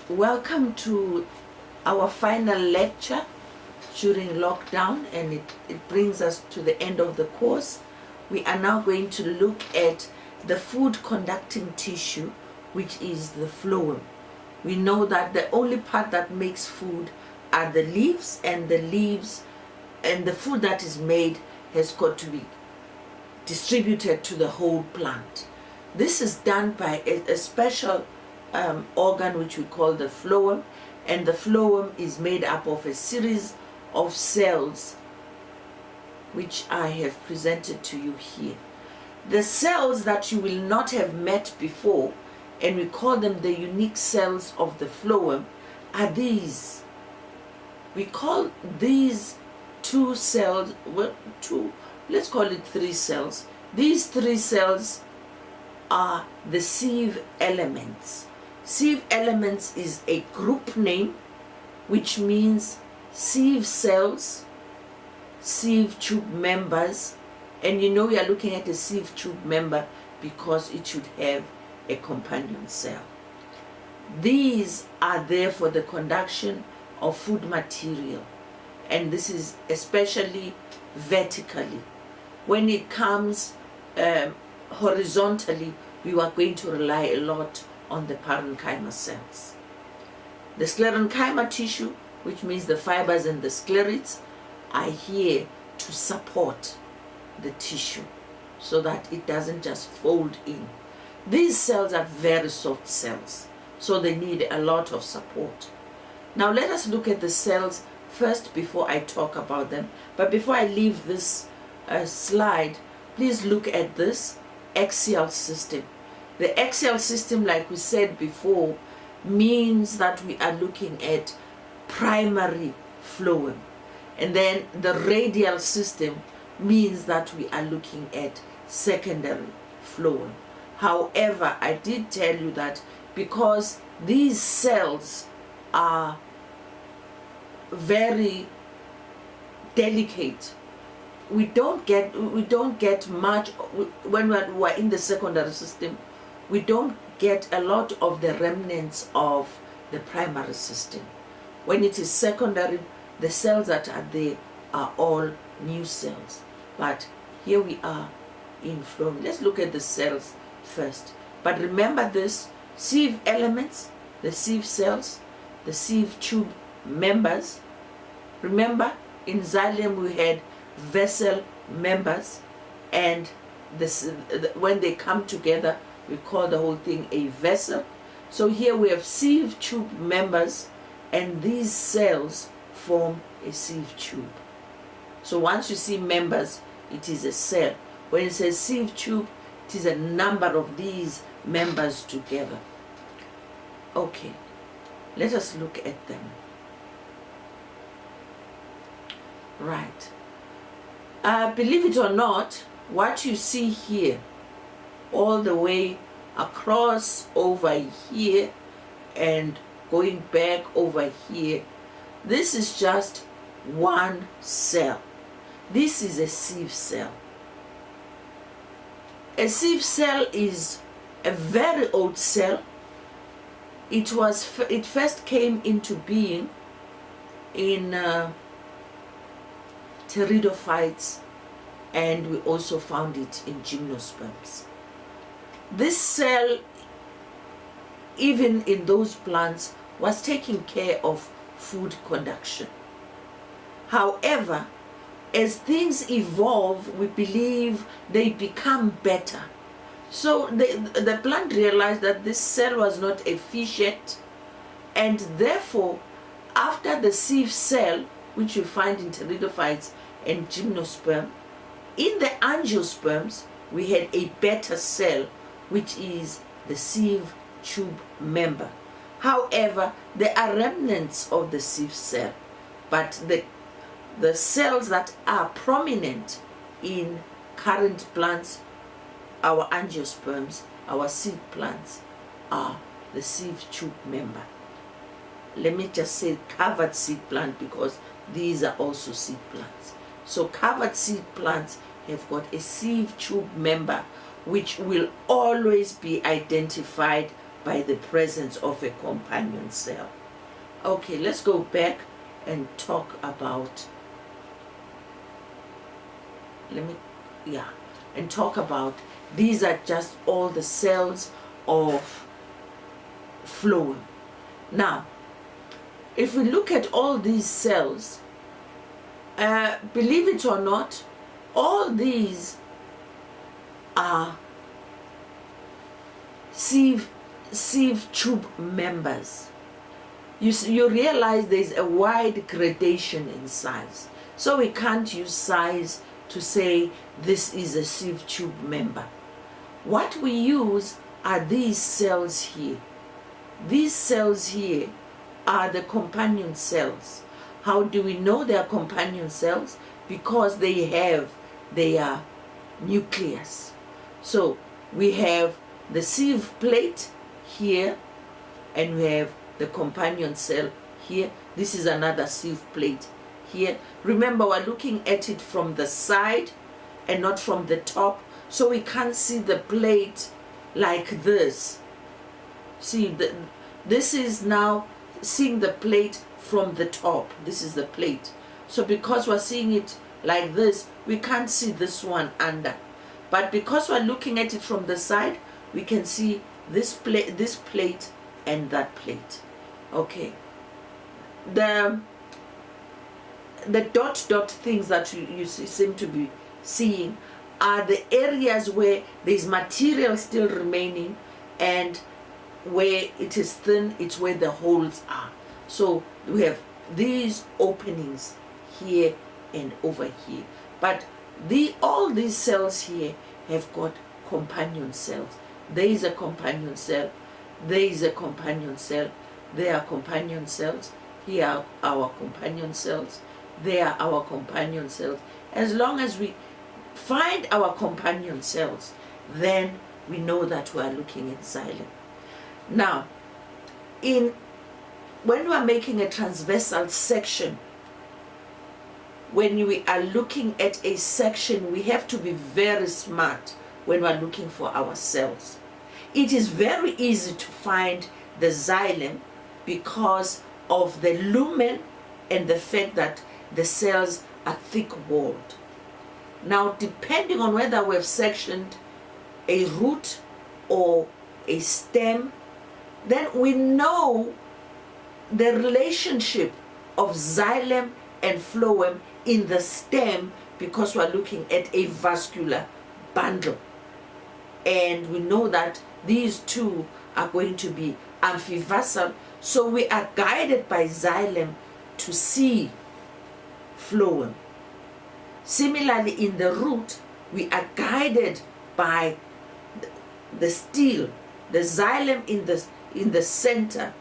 Welcome to our final lecture during lockdown, and it brings us to the end of the course. We are now going to look at the food conducting tissue, which is the phloem. We know that the only part that makes food are the leaves, and the food that is made has got to be distributed to the whole plant. This is done by a special organ which we call the phloem, and the phloem is made up of a series of cells which I have presented to you here. The cells that you will not have met before, and we call them the unique cells of the phloem, are these. We call these two cells, well, let's call it 3 cells. These 3 cells are the sieve elements. Sieve elements is a group name, which means sieve cells, sieve tube members, and you know we are looking at a sieve tube member because it should have a companion cell. These are there for the conduction of food material, and this is especially vertically. When it comes horizontally, we are going to rely a lot on the parenchyma cells. The sclerenchyma tissue, which means the fibers and the sclerids, are here to support the tissue so that it doesn't just fold in. These cells are very soft cells, so they need a lot of support. Now let us look at the cells first before I talk about them. But before I leave this slide, please look at this axial system. The axial system, like we said before, means that we are looking at primary phloem. And then the radial system means that we are looking at secondary phloem. However, I did tell you that because these cells are very delicate, we don't get much when we're in the secondary system. We don't get a lot of the remnants of the primary system. When it is secondary, the cells that are there are all new cells. But here we are in phloem. Let's look at the cells first. But remember this: sieve elements, the sieve cells, the sieve tube members. Remember, in Xylem we had vessel members, and when they come together, we call the whole thing a vessel. So here we have sieve tube members, and these cells form a sieve tube. So once you see members, it is a cell. When it says sieve tube, it is a number of these members together. Okay, let us look at them. Right. Believe it or not, what you see here, all the way across over here and going back over here, this is just one cell. This is a sieve cell. A sieve cell is a very old cell. It first came into being in pteridophytes, and we also found it in gymnosperms. This cell, even in those plants, was taking care of food conduction. However, as things evolve, we believe they become better. So the plant realized that this cell was not efficient, and therefore, after the sieve cell, which you find in pteridophytes and gymnosperm, in the angiosperms, we had a better cell, which is the sieve tube member. However, there are remnants of the sieve cell, but the cells that are prominent in current plants, our angiosperms, our seed plants, are the sieve tube member. Let me just say covered seed plant, because these are also seed plants. So covered seed plants have got a sieve tube member, which will always be identified by the presence of a companion cell. Okay, let's go back and talk about, talk about, these are just all the cells of phloem. Now, if we look at all these cells, believe it or not, all these are sieve tube members. You realize there's a wide gradation in size. So we can't use size to say this is a sieve tube member. What we use are these cells here. These cells here are the companion cells. How do we know they are companion cells? Because they have their nucleus. So we have the sieve plate here, and we have the companion cell here. This is another sieve plate here. Remember, we're looking at it from the side and not from the top, so we can't see the plate like this. See, this is now seeing the plate from the top. This is the plate. So because we're seeing it like this, we can't see this one under. But because we're looking at it from the side, we can see this plate and that plate. Okay. The dot things that you seem to be seeing are the areas where there's material still remaining, and where it is thin, it's where the holes are. So we have these openings here and over here. But all these cells here have got companion cells. There is a companion cell, there is a companion cell, there are companion cells, here are our companion cells, there are our companion cells. As long as we find our companion cells, then we know that we are looking at xylem. Now, when we are making a transversal section, when we are looking at a section, we have to be very smart when we are looking for our cells. It is very easy to find the xylem because of the lumen and the fact that the cells are thick-walled. Now, depending on whether we've sectioned a root or a stem, then we know the relationship of xylem and phloem in the stem because we're looking at a vascular bundle. And we know that these two are going to be amphivalve, so we are guided by xylem to see phloem. Similarly, in the root, we are guided by the stele, the xylem in the center.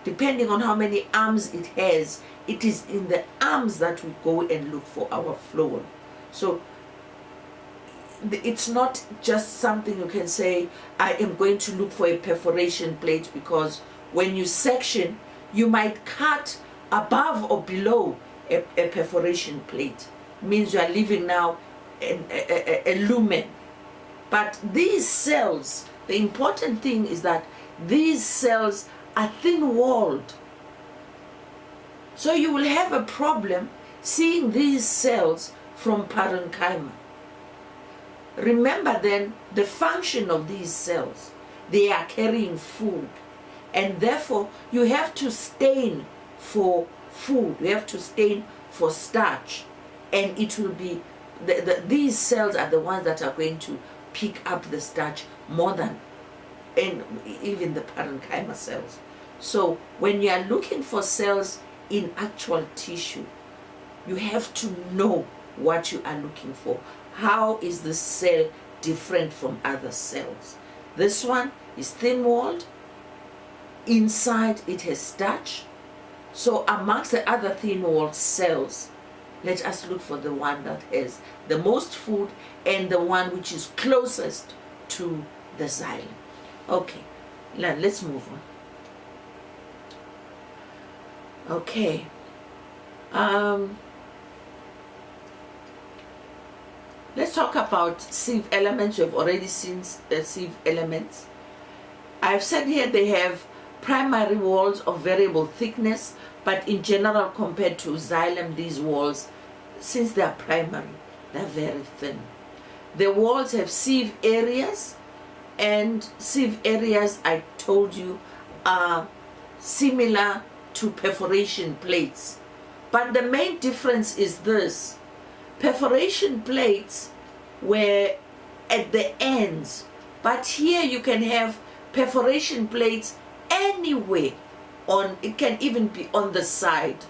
Depending on how many arms it has, it is in the arms that we go and look for our phloem. So it's not just something you can say, I am going to look for a perforation plate, because when you section, you might cut above or below a perforation plate. It means you are leaving now a lumen. But these cells, the important thing is that these cells are thin-walled. So you will have a problem seeing these cells from parenchyma. Remember then the function of these cells. They are carrying food, and therefore you have to stain for food. You have to stain for starch, and it will be these cells are the ones that are going to pick up the starch more than even the parenchyma cells. So when you are looking for cells in actual tissue, you have to know what you are looking for. How is the cell different from other cells? This one is thin-walled. Inside it has starch. So amongst the other thin-walled cells, let us look for the one that has the most food and the one which is closest to the xylem. Okay, let's move on. Okay. Let's talk about sieve elements. We have already seen sieve elements. I've said here they have primary walls of variable thickness, but in general, compared to xylem, these walls, since they are primary, they're very thin. The walls have sieve areas, and sieve areas, I told you, are similar to perforation plates. But the main difference is this. Perforation plates were at the ends, but here you can have perforation plates anywhere. It can even be on the side.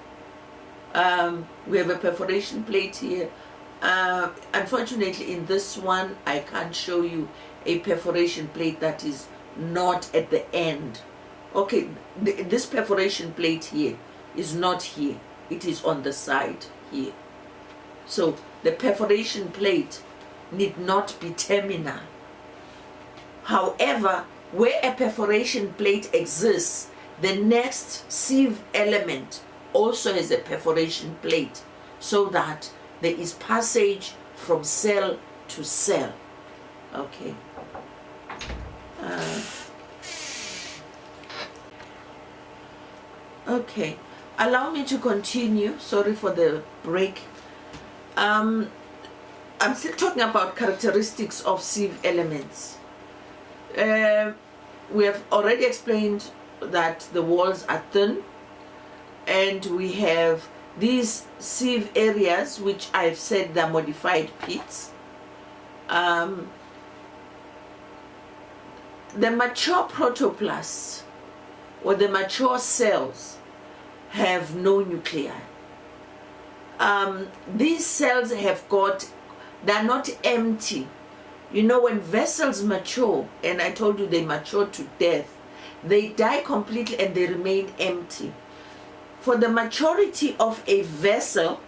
We have a perforation plate here. Unfortunately, in this one, I can't show you a perforation plate that is not at the end. Okay, this perforation plate here is not here. It is on the side here. So the perforation plate need not be terminal. However, where a perforation plate exists, the next sieve element also has a perforation plate, so that there is passage from cell to cell. Okay. Okay. Allow me to continue. Sorry for the break. I'm still talking about characteristics of sieve elements. We have already explained that the walls are thin, and we have these sieve areas, which I've said they're modified pits. The mature protoplasts, or the mature cells, have no nuclei. These cells they're not empty. You know, when vessels mature, and I told you they mature to death, they die completely and they remain empty. For the maturity of a vessel,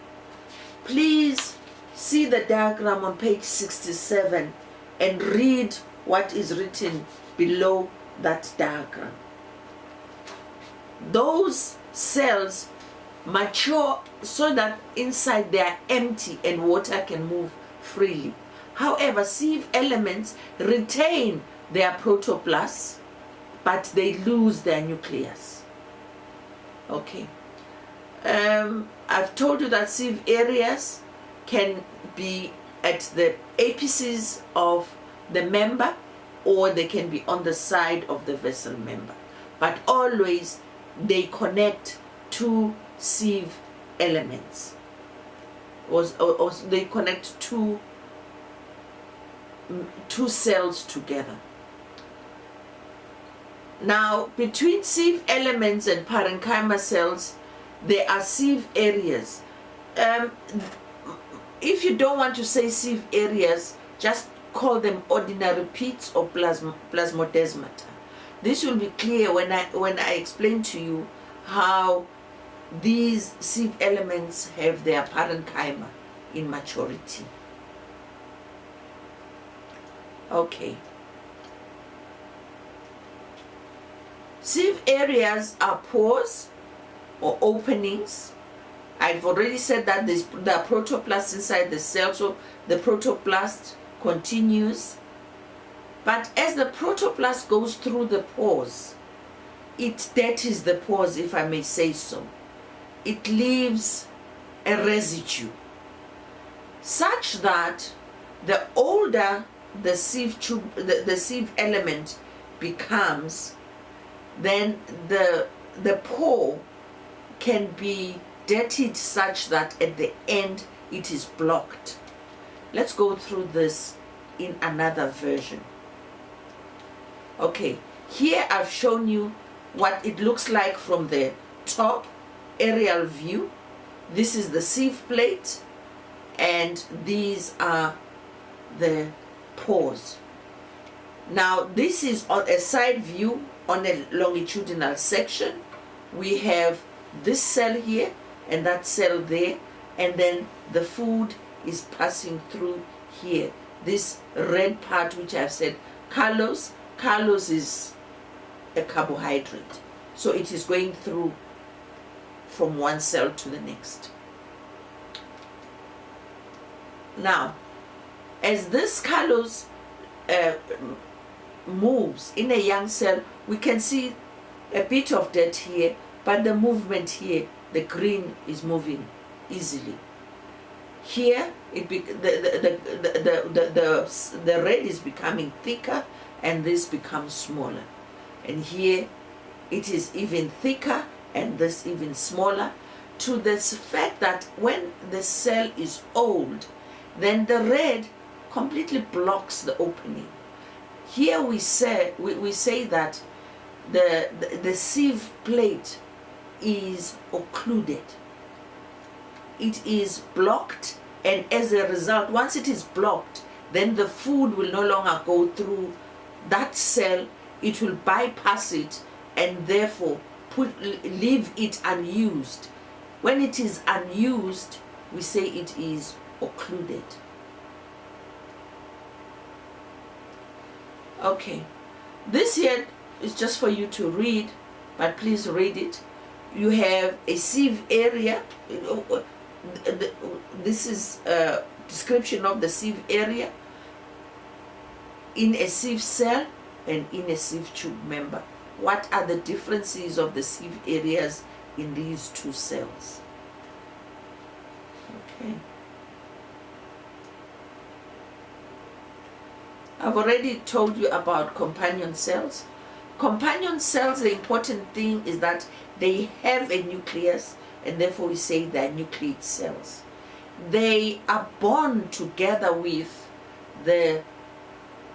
please see the diagram on page 67 and read what is written below that diagram. Those cells mature so that inside they are empty and water can move freely. However, sieve elements retain their protoplasts, but they lose their nucleus. Okay. I've told you that sieve areas can be at the apices of the member, or they can be on the side of the vessel member. But always they connect two sieve elements, or they connect two cells together. Now, between sieve elements and parenchyma cells, there are sieve areas. If you don't want to say sieve areas, just call them ordinary pits or plasmodesmata. This will be clear when I explain to you how these sieve elements have their parenchyma in maturity. Okay. Sieve areas are pores or openings. I've already said that there are protoplasts inside the cell, so the protoplast continues. But as the protoplast goes through the pores, it dirties the pores, if I may say so. It leaves a residue, such that the older the sieve tube, the sieve element becomes, then the pore can be dirtied such that at the end it is blocked. Let's go through this in another version. Okay, here I've shown you what it looks like from the top aerial view. This is the sieve plate, and these are the pores. Now this is on a side view on a longitudinal section. We have this cell here and that cell there, and then the food is passing through here. This red part, which I've said callose is a carbohydrate, so it is going through from one cell to the next. Now, as this callose moves in a young cell, we can see a bit of dirt here, but the movement here, the green is moving easily. Here, the red is becoming thicker, and this becomes smaller. And here, it is even thicker, and this even smaller, to this fact that when the cell is old, then the red completely blocks the opening. Here we say that the sieve plate is occluded. It is blocked, and as a result, once it is blocked, then the food will no longer go through that cell. It will bypass it and therefore leave it unused. When it is unused, we say it is occluded. Okay, this here is just for you to read, but please read it. You have a sieve area. This is a description of the sieve area in a sieve cell and in a sieve tube member. What are the differences of the sieve areas in these two cells? Okay. I've already told you about companion cells. Companion cells, the important thing is that they have a nucleus, and therefore we say they're nucleate cells. They are born together with the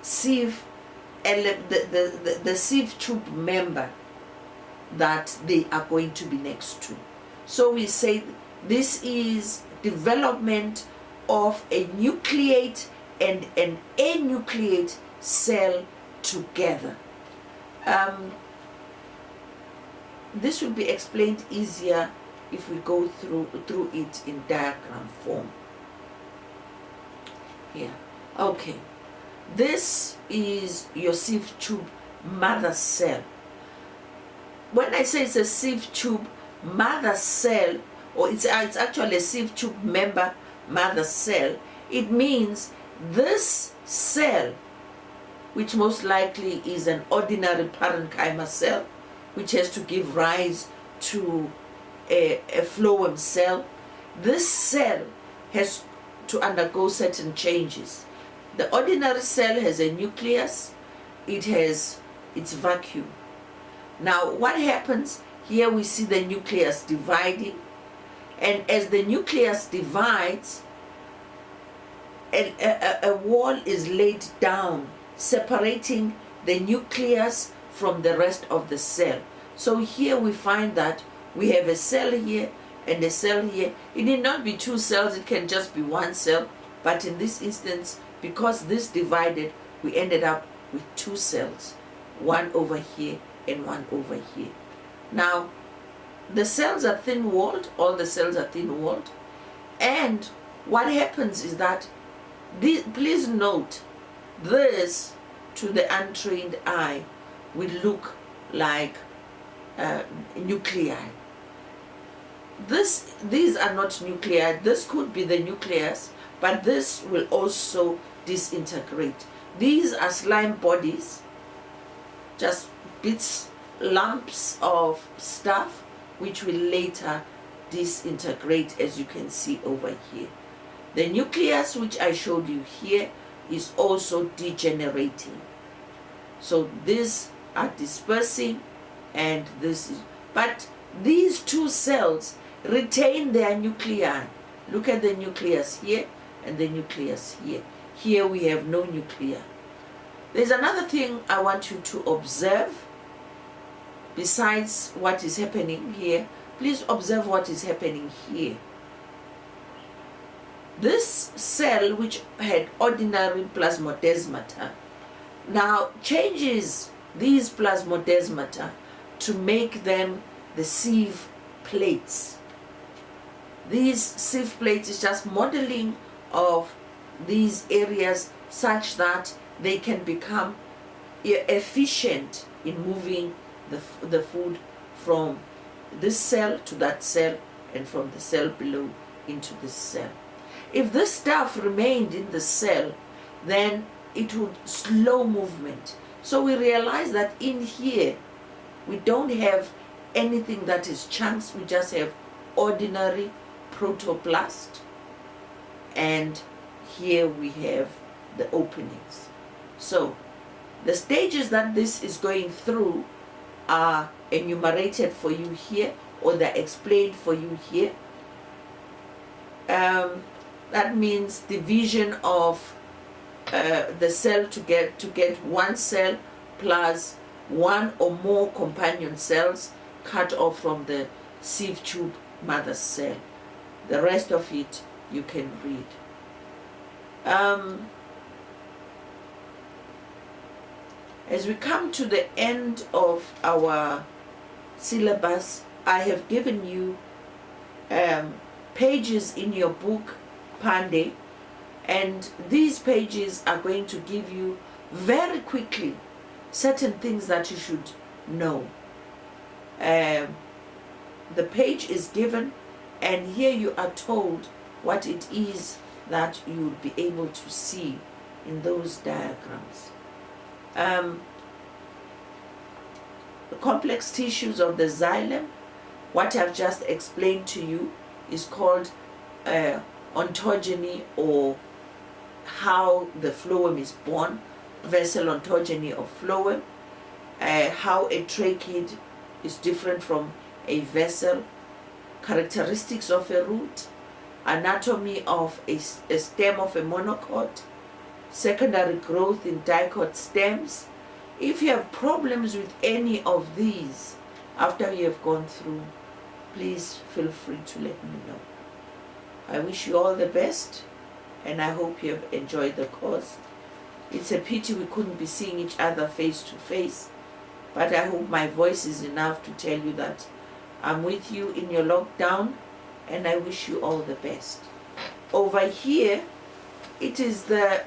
sieve, the sieve tube member that they are going to be next to. So we say this is development of a nucleate and an anucleate cell together. This will be explained easier if we go through it in diagram form. Here. Okay. This is your sieve tube mother cell. When I say it's a sieve tube mother cell, or it's actually a sieve tube member mother cell, it means this cell, which most likely is an ordinary parenchyma cell, which has to give rise to a phloem cell, this cell has to undergo certain changes. The ordinary cell has a nucleus, it has its vacuum. Now what happens here, we see the nucleus dividing, and as the nucleus divides, a wall is laid down separating the nucleus from the rest of the cell. So here we find that we have a cell here and a cell here. It need not be two cells, it can just be one cell, but in this instance, because this divided, we ended up with two cells, one over here and one over here. Now the cells are thin-walled, all the cells are thin-walled, and what happens is that please note, this to the untrained eye will look like nuclei. These are not nuclei. This could be the nucleus, but this will also disintegrate. These are slime bodies, just bits, lumps of stuff, which will later disintegrate, as you can see over here. The nucleus, which I showed you here, is also degenerating. So these are dispersing, and this is, but these two cells retain their nuclei. Look at the nucleus here and the nucleus here. Here we have no nuclei. There's another thing I want you to observe besides what is happening here. Please observe what is happening here. This cell, which had ordinary plasmodesmata, now changes these plasmodesmata to make them the sieve plates. These sieve plates is just modeling of these areas such that they can become efficient in moving the food from this cell to that cell and from the cell below into this cell. If this stuff remained in the cell, then it would slow movement. So we realize that in here, we don't have anything that is chunks, we just have ordinary protoplast, and here we have the openings. So the stages that this is going through are enumerated for you here, or they're explained for you here. That means division of the cell to get one cell plus one or more companion cells cut off from the sieve tube mother cell. The rest of it you can read. As we come to the end of our syllabus, I have given you pages in your book, Pande, and these pages are going to give you very quickly certain things that you should know. The page is given, and here you are told what it is that you will be able to see in those diagrams. The complex tissues of the xylem, what I've just explained to you, is called ontogeny, or how the phloem is born, vessel ontogeny of phloem, how a trachea is different from a vessel, characteristics of a root, anatomy of a stem of a monocot, secondary growth in dicot stems. If you have problems with any of these after you have gone through, please feel free to let me know. I wish you all the best, and I hope you have enjoyed the course. It's a pity we couldn't be seeing each other face to face, but I hope my voice is enough to tell you that I'm with you in your lockdown, and I wish you all the best. Over here, it is the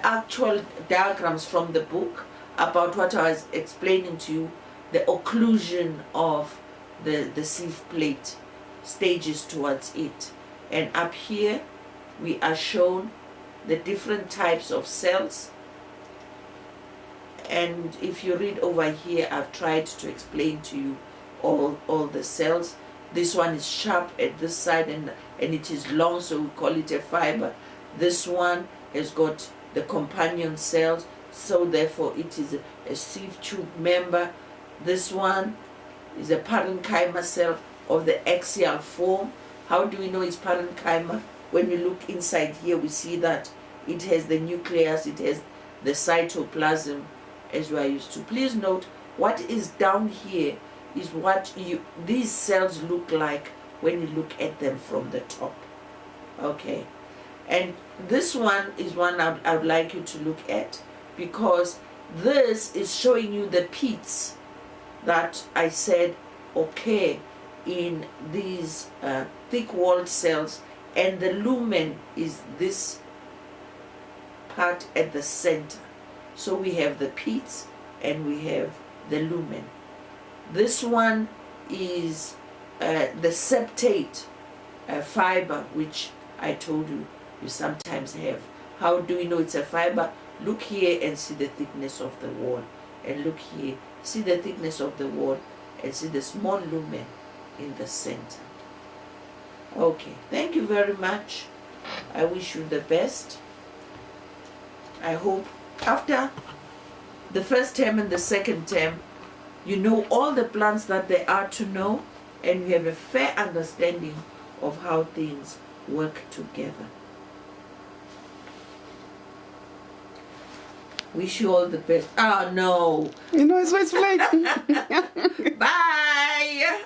actual diagrams from the book about what I was explaining to you, the occlusion of the sieve plate, stages towards it. And up here we are shown the different types of cells, and if you read over here, I've tried to explain to you all the cells. This one is sharp at this side, and it is long, so we call it a fiber. This one has got the companion cells, so therefore it is a sieve tube member. This one is a parenchyma cell of the axial form. How do we know it's parenchyma? When we look inside here, we see that it has the nucleus, it has the cytoplasm, as we are used to. Please note, what is down here is what these cells look like when you look at them from the top. Okay, and this one is one I would like you to look at, because this is showing you the pits that I said occur in these thick-walled cells, and the lumen is this part at the center. So we have the pits and we have the lumen. This one is the septate fiber, which I told you sometimes have. How do we know it's a fiber? Look here and see the thickness of the wall, and look here, see the thickness of the wall, and see the small lumen in the center. Okay, thank you very much. I wish you the best. I hope after the first term and the second term, you know all the plants that there are to know, and you have a fair understanding of how things work together. Wish you all the best. Oh no! You know, it's late. Bye!